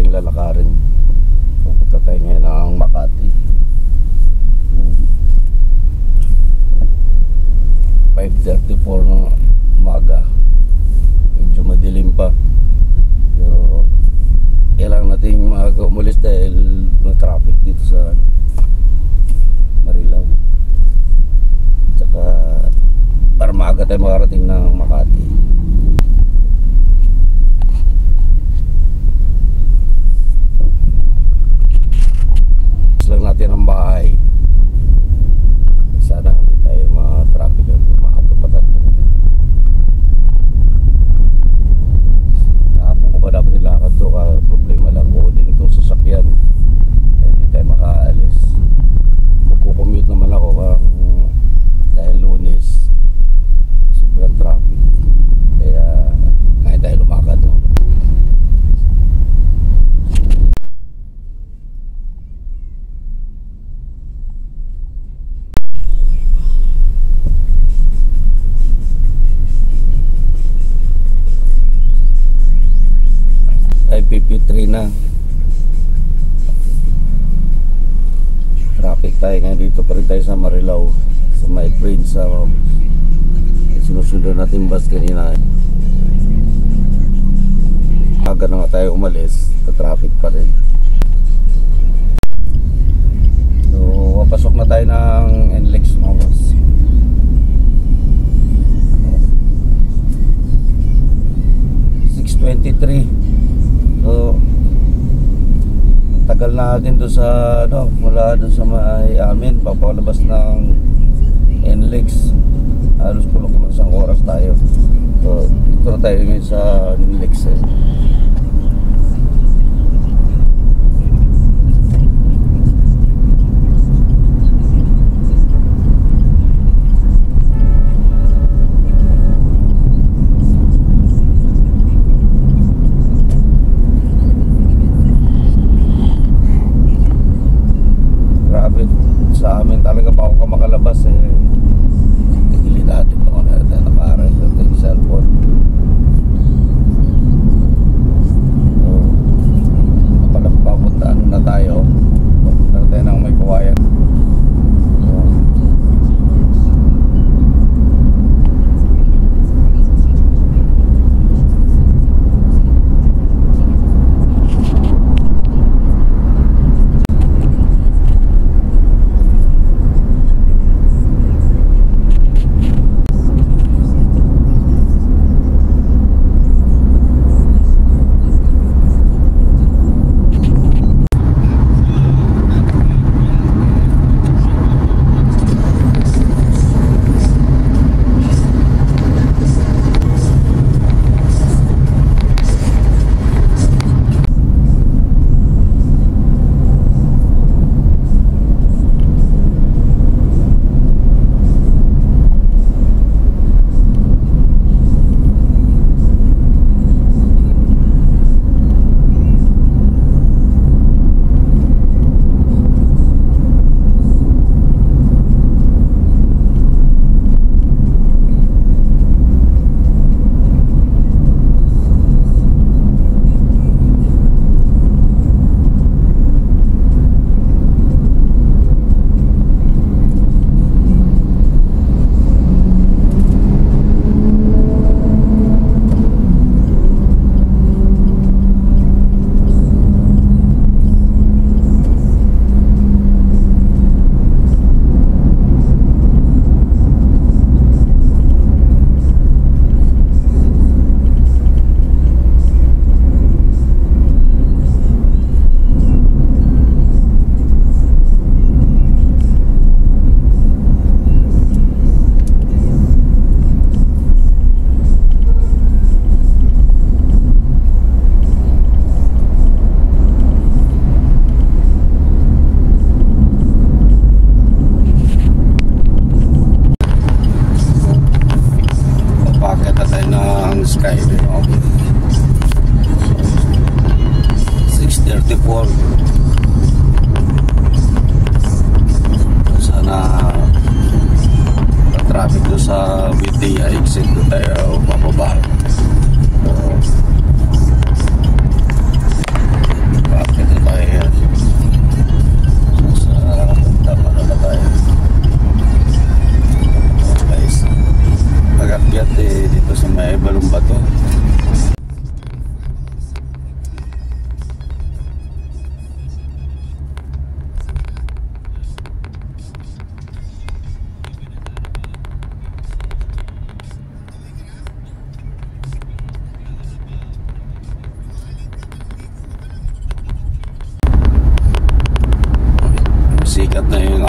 tayong lalakarin. Pupunta tayo ngayon ng Makati. 5:34 ng umaga. Medyo madilim pa. Pero kailangan natin maaga umalis dahil may traffic dito sa Marilao. Tsaka para maaga tayo makarating ng Makati. Lang natin ang bahay. Sana hindi tayo ma-traffic at maaga pa tayo. Kahapon ko pa dapat nilakad to, problema lang coding itong sasakyan. Hindi tayo makaalis. Magkukommute naman ako dahil Lunes sobrang traffic. Kaya kaya tayo lumakad, no? Ay PP3 na. Traffic tayo ngayon dito pa rin tayo sa Marilao, sa may bridge sa sinusunod natin bus kanina. Aga na nga tayo umalis, sa traffic pa rin. So papasok na tayo ng NLEX mga boss. So tagal natin doon sa mula doon sa may amin papalabas ng NLEX. Halos kulong isang oras tayo. So dito na tayo ngayon sa NLEX sa amin talaga bago ka makalabas tigilin natin kung ano natin nakaray sa ating cellphone. So papuntaan na tayo, papunta na tayo ng may kawayan.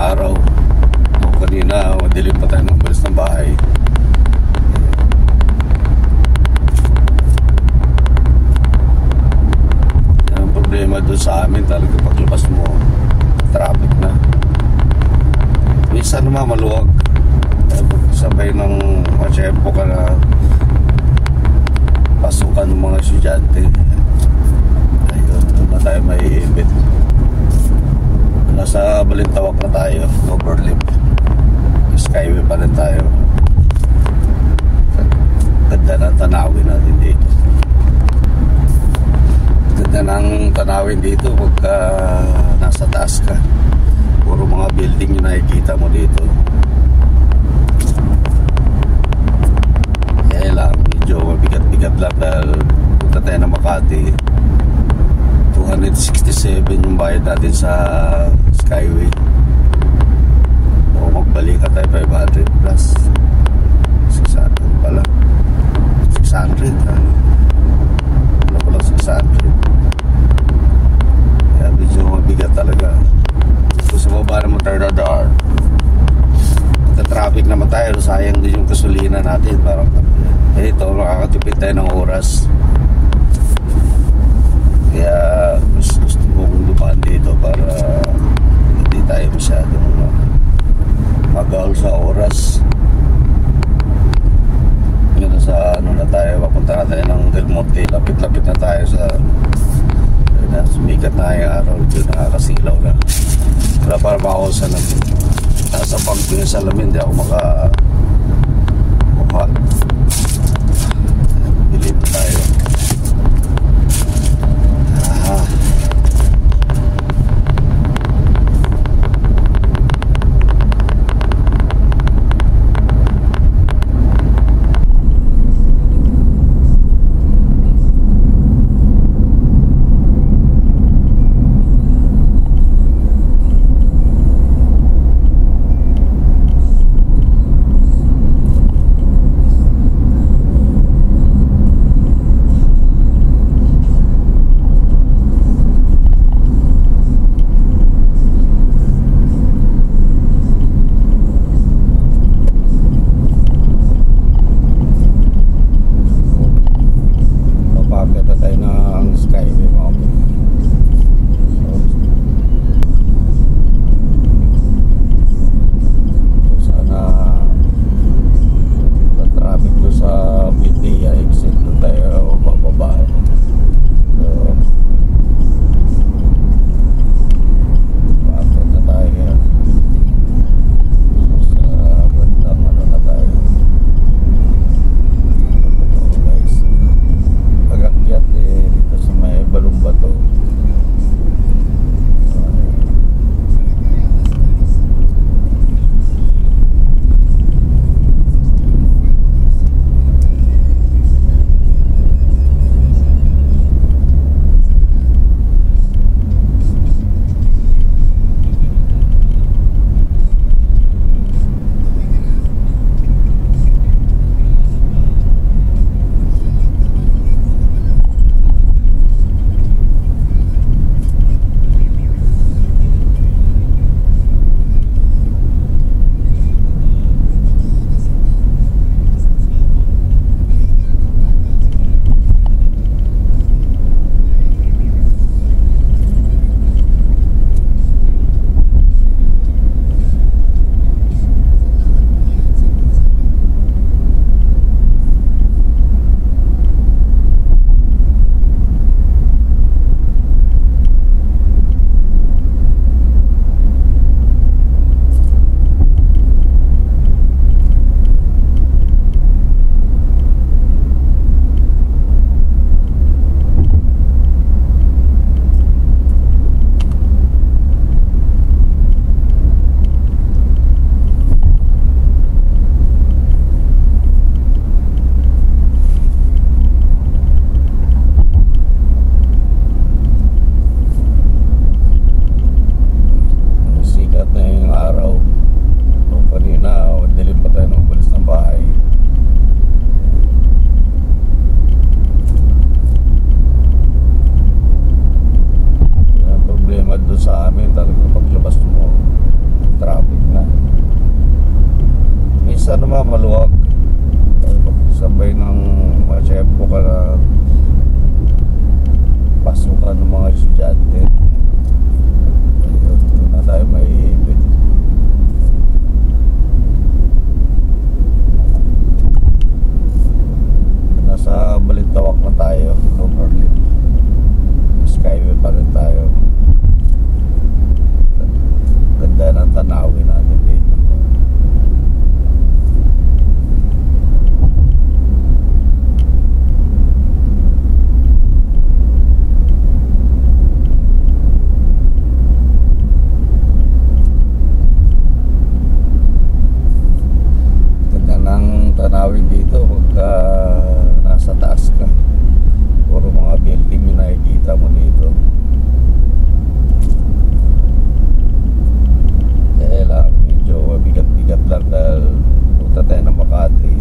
araw. O kanina, madilim pa tayo ng balis ng bahay. Yan ang problema doon sa amin talaga, paglabas mo, traffic na. Minsan naman maluwag. Sabay ng matyepo ka na pasukan ng mga estudyante. Ayun, doon na tayo may ibit. Nasa Balintawak na tayo, overlip. Skyway pa rin tayo. Ganda ng tanawin natin dito. Ganda ng tanawin dito pagka nasa taas ka. Puro mga building yung nakikita mo dito. Kaya lang, medyo mabigat-bigat lang dahil punta tayo na Makati. 267 yung bayad natin sa Skyway. O magbalik ka tayo 500 plus 600 pala 600 ano pala 600. Kaya medyo mabigat talaga. Kung sa baba naman tayo dadaan, traffic naman tayo, sayang din yung gasolina natin. Parang ito, makakatipid tayo ng oras. Kaya gusto kong dumaan dito para hindi tayo masyadong magal sa oras. Yun, sa ano na tayo, papunta na tayo ng Del Monte. Lapit-lapit na tayo sa sumikat na yung araw. Ito nakakasilaw na. Wala para makakusa na nasa pangko yung salamin, di ako maka bilib tayo. maluwag. Sabay ng masyempo ka na pasukan ng mga estudyante. Ayun, doon na tayo may ibig. Nasa Balintawak na tayo, Overland. Skyway pa rin tayo. Ganda ng tanawin natin dito. Ganda ng tanawin dito pagka nasa taas ka. Puro mga building yung nakikita mo dito. Kaya lang, medyo mabigat-bigat lang dahil punta tayo ng Makati.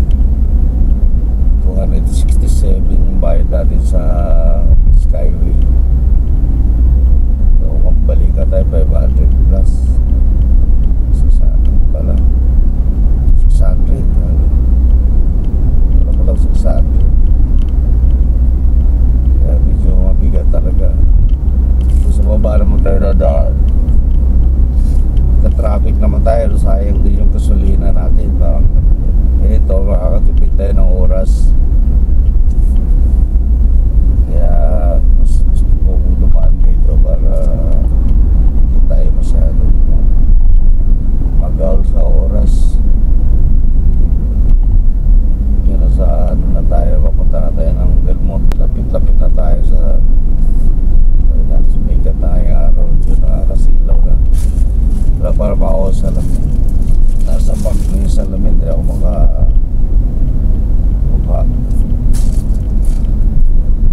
267 yung bayad natin sa Skyway. So, magbalik ka tayo 500 plus. Sa akin pala 600. Wala ko lang 600. Kaya medyo mabigat talaga. So, sa baba naman tayo dadaan. Ka-traffic naman tayo, sayang din yung gasolina natin. Parang ito, makakatipid tayo ng oras. Kaya mas gusto kong dumaan dito para hindi tayo masyado mag-out sa oras. Yun, sa ano na tayo, papunta na tayo ng Del Monte. Lapit-lapit na tayo sa sumikat na ngayong araw. Yun, nakakasilaw na. Wala para pa ako sa lamin. Nasa back na yung salamin. Hindi ako mukha.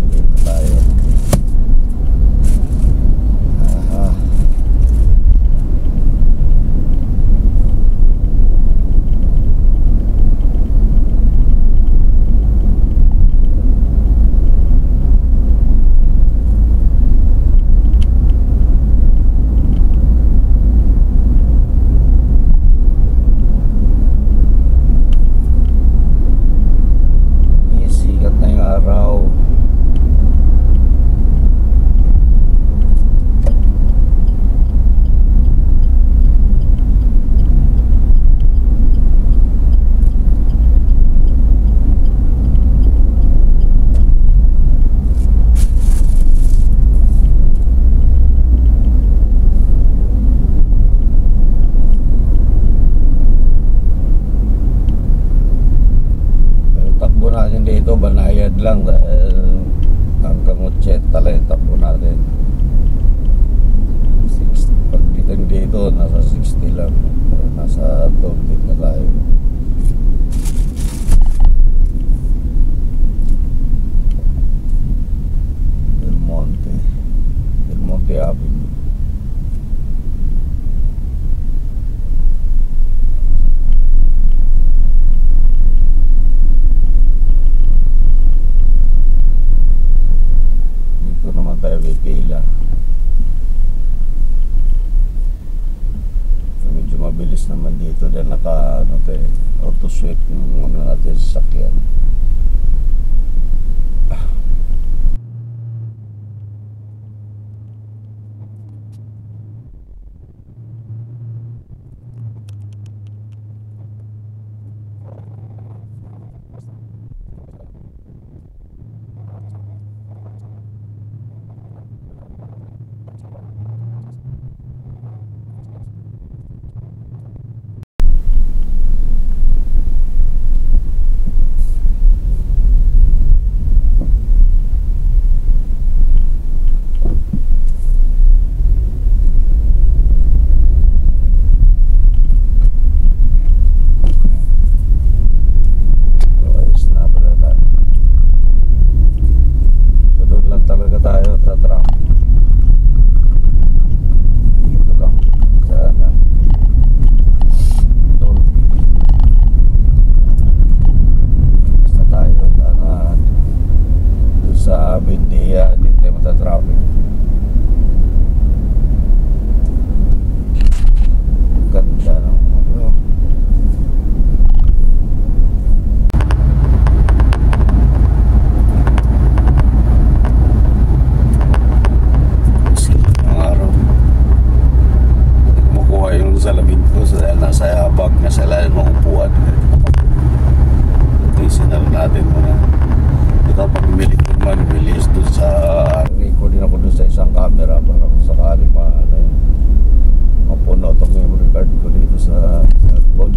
Dito tayo. Aha. Sikat na yung araw. Takbo natin dito, banayad lang dahil hanggang 80 lang yung takbo natin. 60, pag dito nasa 60 lang, nasa 20 na tayo. Del Monte Avenue. Naman tayo pipila. So, medyo mabilis naman dito dahil naka auto sweep yung natin sa sakyan. salamin ko dahil nasa bag na sa lalim ng upuan. Tiisin na natin muna. Ito pag-mili ko naman, bilis doon sa record din ako doon sa isang camera para kung sakaling mapuno itong memory card ko dito sa cellphone.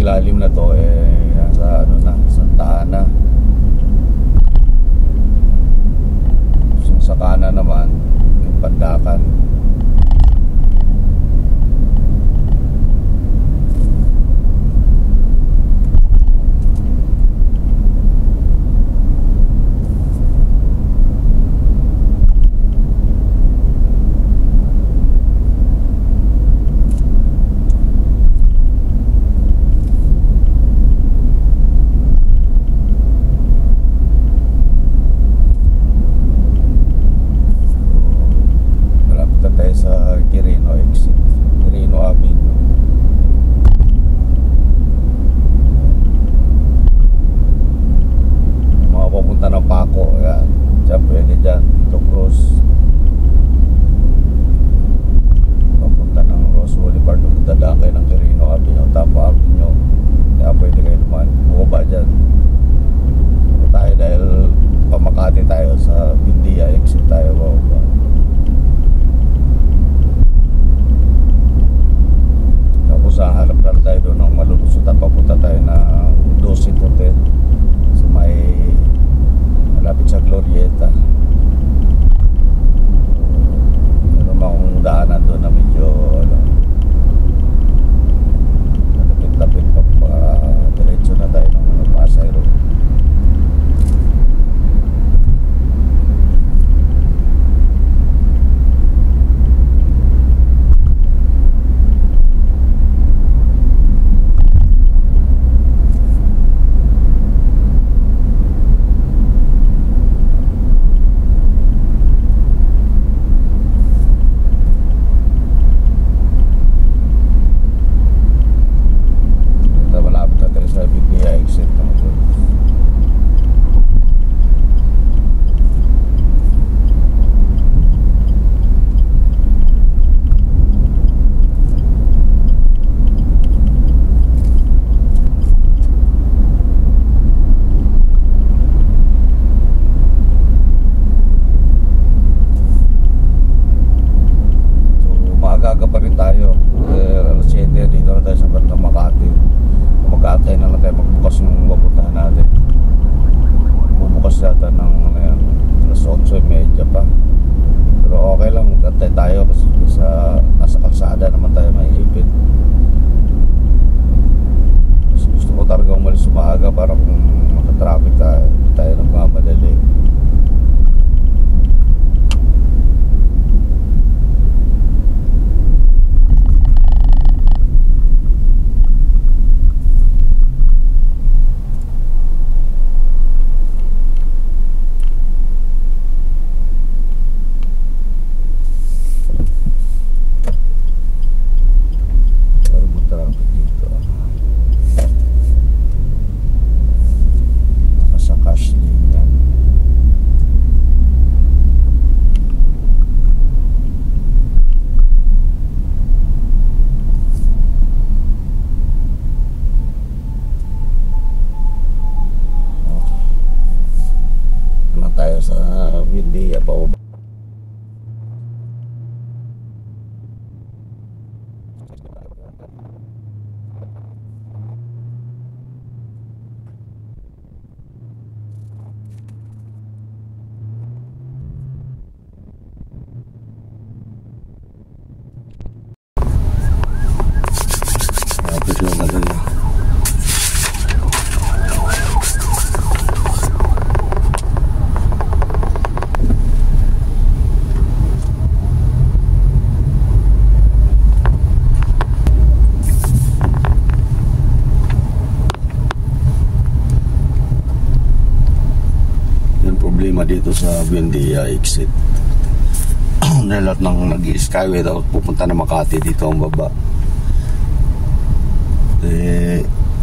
Lalim na to sa Santa Ana. Sa kanan naman yung Pandakan. 8:30 pa. Pero okay lang, gantay tayo kasi nasa kalsada naman tayo maiipit. Gusto ko talaga umalis maaga para kung makatraffic tayo nagmamadali. Tayo sa Buendia pa o tapos lang na ganyan. Problema dito sa Buendia exit na lahat ng nag-skyway daw pupunta na Makati dito ang baba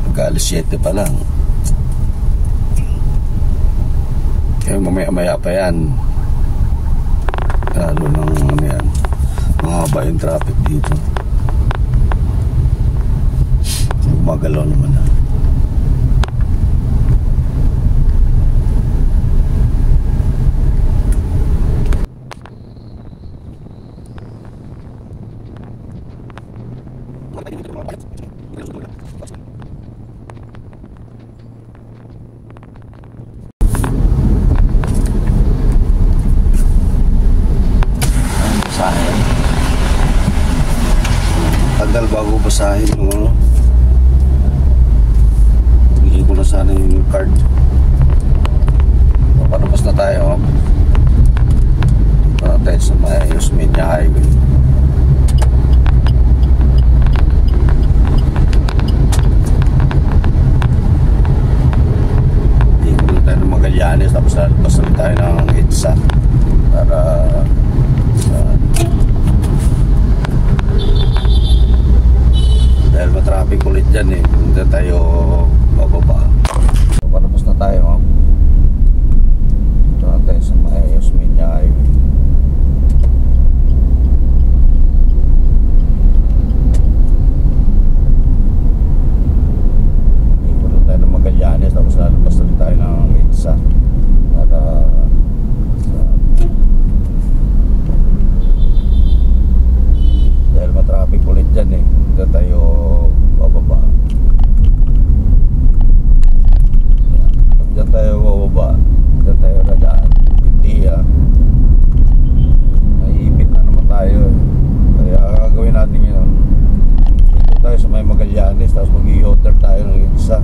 mag-alas 7 pa lang kaya mamaya pa yan lalo ng ano yan mahaba yung traffic dito magalaw naman na tagal bago basahin yung ano hindi ko na sana yung card palabas na tayo para tayo sa may Osmeña Highway hindi ko na tayo ng Magallanes tapos lalabas na tayo ng EDSA para dahil matraffic ulit dyan hindi tayo bababa palabas na tayo ito na tayo sa may Osmeña Highway hindi ko tayo ng Magallanes tapos lalabas na tayo ng EDSA para dahil matraffic ulit dyan hindi tayo bababa pag dyan tayo bababa dyan tayo nadaan hindi naiipit na naman tayo kaya gagawin natin yun dito tayo sa may Magallanes tapos mag-i-order tayo ng EDSA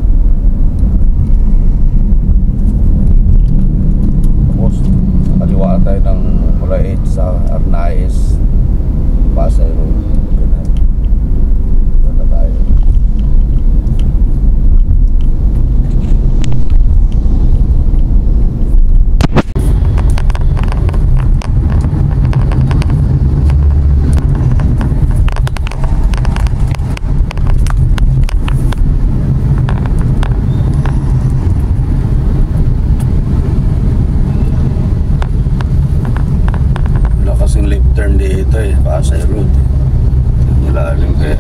tapos kaliwaan tayo ng mula EDSA Arnaiz Pasay Road yun na tayo wala kasing left turn dito Pasay Road nilalim kaya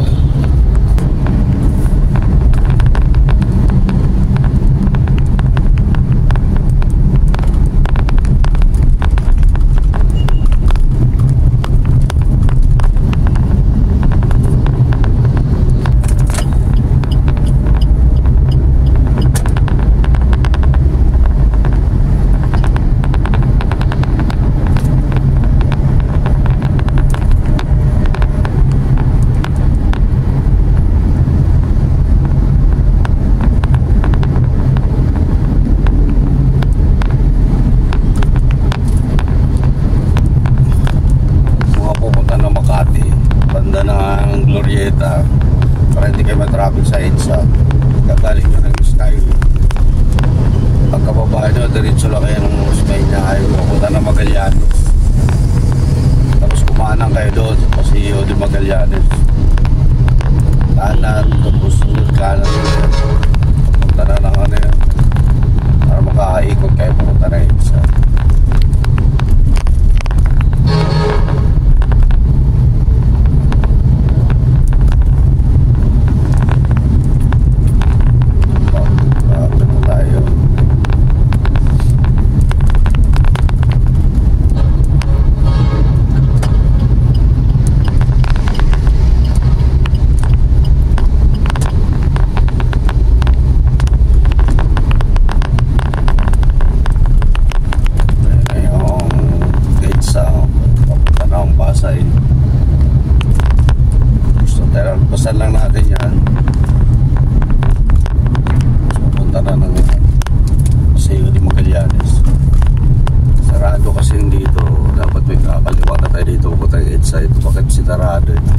sarado ito.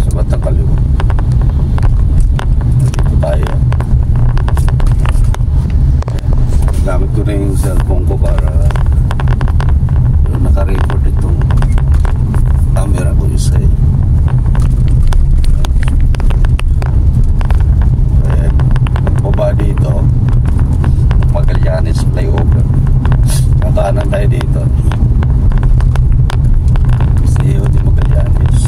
Sa batang kaliwa. Dito tayo. Gamit ko na yung cellphone ko para naka-record itong camera ko isa eh. Kaya magbaba dito Magallanes flyover. Kakanan tayo dito. CEO de Magallanes.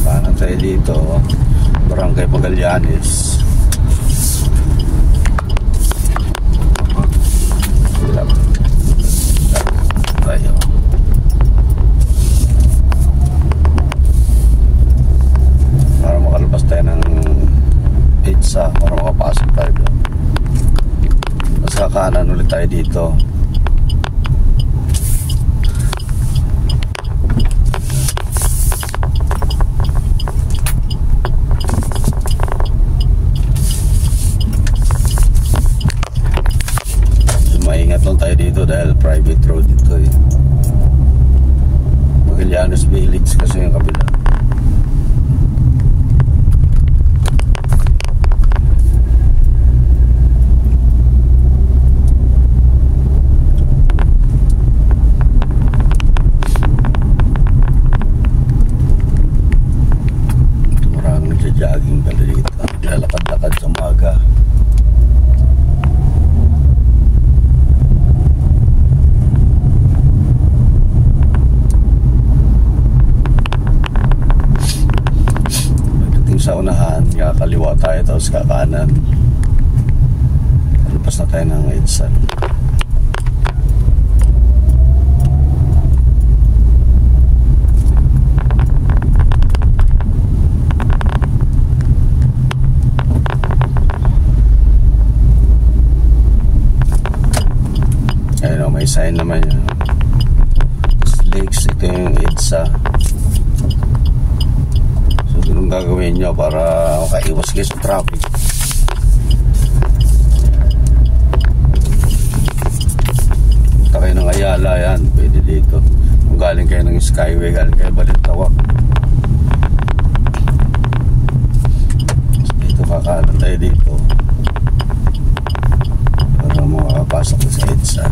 Kanan tayo dito, Barangay Magallanes. Tayo. Para makalabas tayo ng pizza, para makapasok tayo doon. Sa kanan ulit tayo dito. Maingat lang tayo dito dahil private road dito eh. Magallanes Village kasi yung kabila. Maraming nagja-jogging pala dito. Naglalakad-lakad sa umaga. Sa unahan, kakaliwa tayo tapos kakanan. Lupas na tayo ng EDSA. Ayun o, may sign naman yun. Lakes, ito yung EDSA. Anong gagawin nyo para makaiwas kayo sa traffic? Punta kayo ng Ayala, yan, pwede dito. Kung galing kayo ng Skyway, galing kayo Balintawak, dito kakanan tayo dito para makapasok sa EDSA.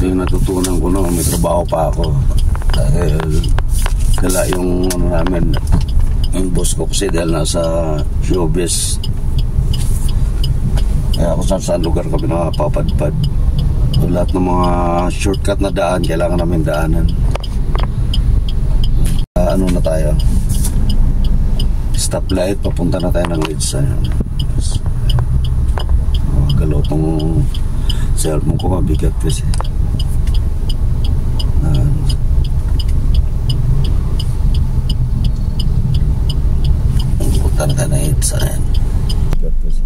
Yung natutunan ko na may trabaho pa ako dahil kala yung ano namin, yung boss ko kasi dahil nasa showbiz, kaya kung saan lugar kami nakapapadpad. So, lahat ng mga shortcut na daan kailangan namin daanan. Ano na tayo, stoplight, papunta na tayo ng EDSA. Galaw tong cellphone ko, mabigat kasi. Punta na tayo ng EDSA. Mabigat kasi.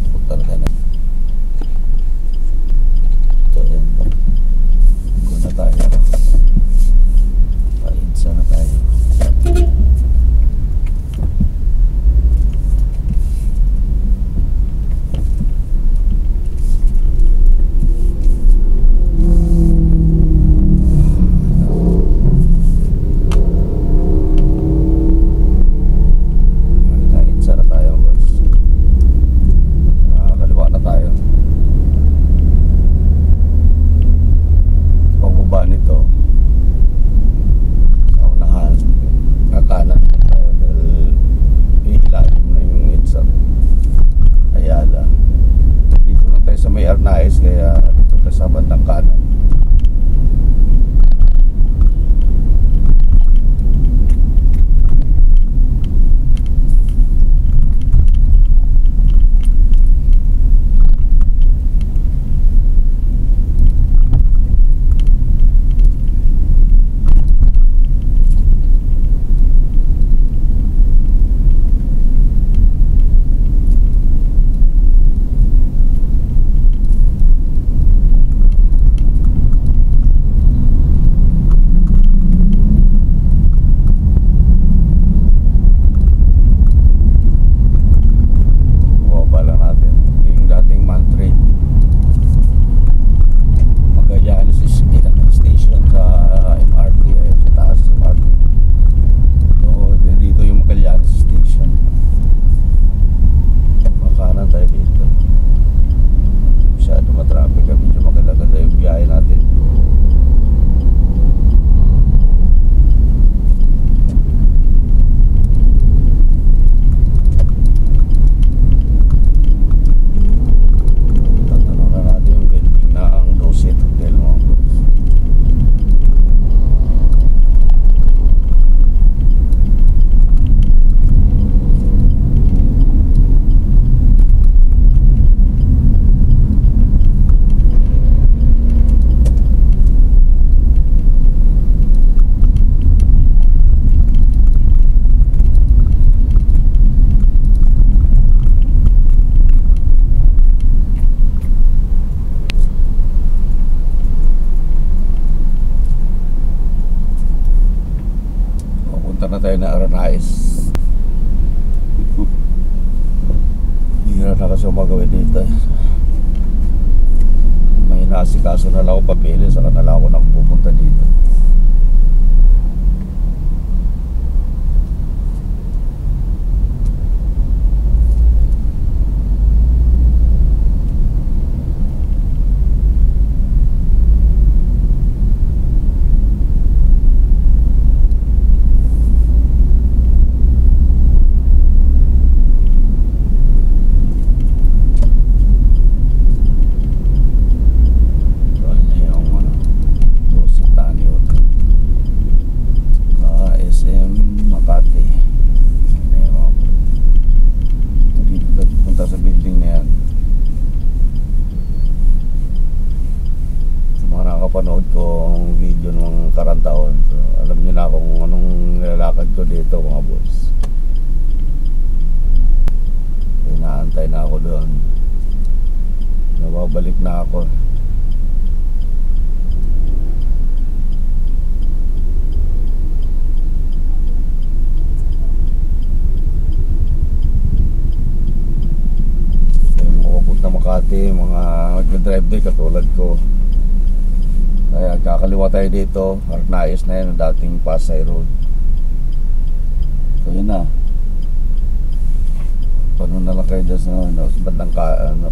Punta na tayo ng EDSA na tayo. EDSA na tayo. na tayo na Aranais. Hira na kasi umagawin dito. May nasikaso na lang ako papili, saka na lang ako nakapupunta dito. Panood ko ang video nung karang taon, so alam niyo na kung anong nilalakad ko dito mga boss. Inaantay na ako doon, nababalik na ako. Yung mapupunta Makati, mga nag-drive day katulad ko. Kaya kakaliwa tayo dito, Aranais na yan, ang dating Pasay Road. So yun na. Paano na lang kayo dyan sa bandang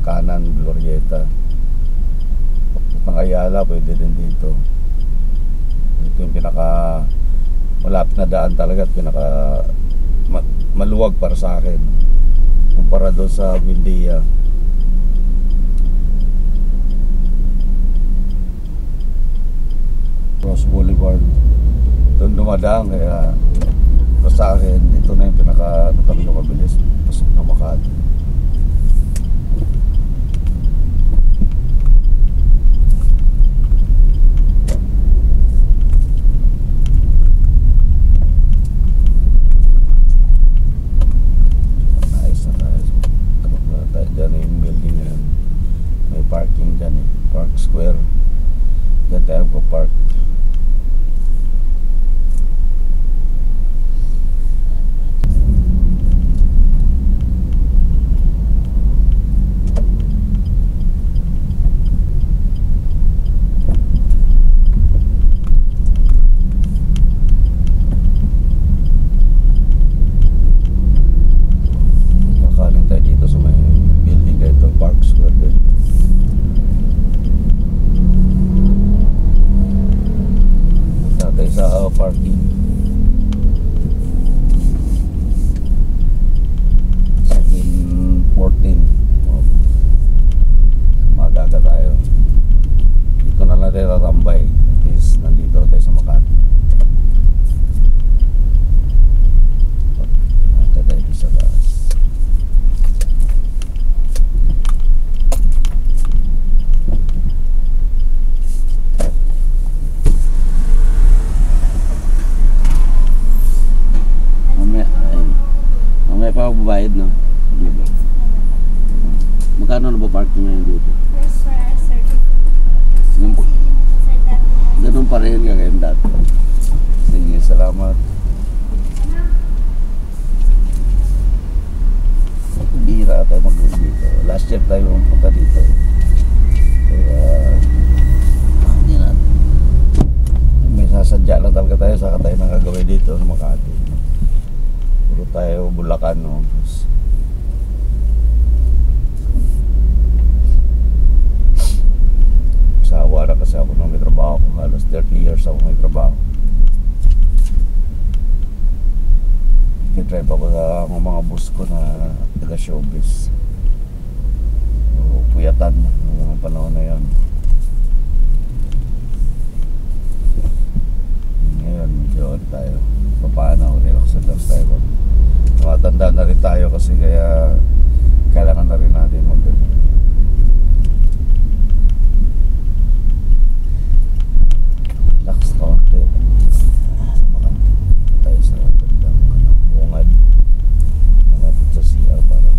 kanan, Glorieta. Pang Ayala, pwede din dito. Ito yung pinaka malapit na daan talaga at pinaka maluwag para sa akin kumpara doon sa Buendia. Cross Boulevard doon dumadaan, kaya sa akin ito na yung pinaka mabilis pasok na Makati. Nice na tayo. Tapos na tayo dyan yung building na yan, may parking dyan Park Square, dyan tayo po park. Parking 7:14. Magaga tayo. Dito na lang tayo tatambay. At least nandito tayo sa Makati. Nakita tayo sa taas. May pababayad, no? Magkano na ba parking ngayon dito? First for our certificate. Ganun pa rin kagayang dati. Sige, salamat. Bihira tayo mag-uwi dito. Last year tayo pumunta dito. Kaya hindi natin. May sasadya lang talaga tayo, saka tayo nakagawin dito sa Makati. Puro tayo Bulacan, no? Sawa na kasi ako nung may trabaho ko. Halos 30 years ako may trabaho. Nag-drive ako sa mga bus ko na taga-showbiz. So, puyatan ng mga panahon na yun. Ngayon, medyo tayo. Paano, relax tayo. Matanda na rin tayo kasi kaya kailangan na rin natin relax konti. Tayo sa bandang bungad, malapit sa CR para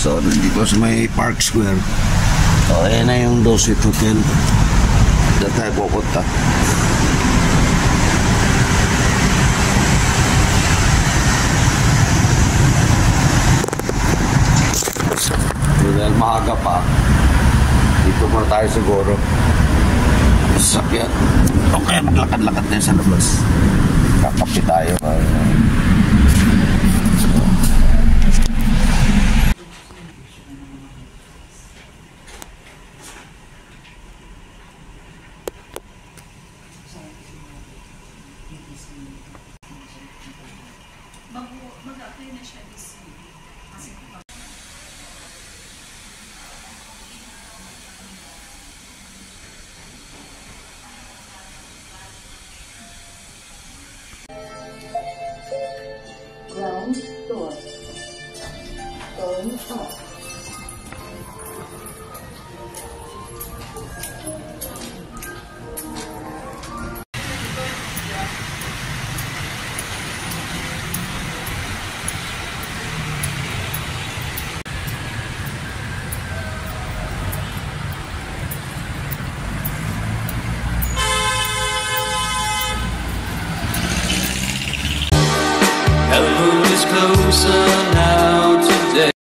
So, nandito sa may Park Square. So, ayan na yung Dosit Hotel. Diyan tayo pupunta. So, dahil maaga pa, dito muna tayo siguro. Sakyan. Okay, maglakad-lakad na sa labas. Kakapi tayo. Mag-apply na siya this week. Ground floor. Going up. The moon is closer now.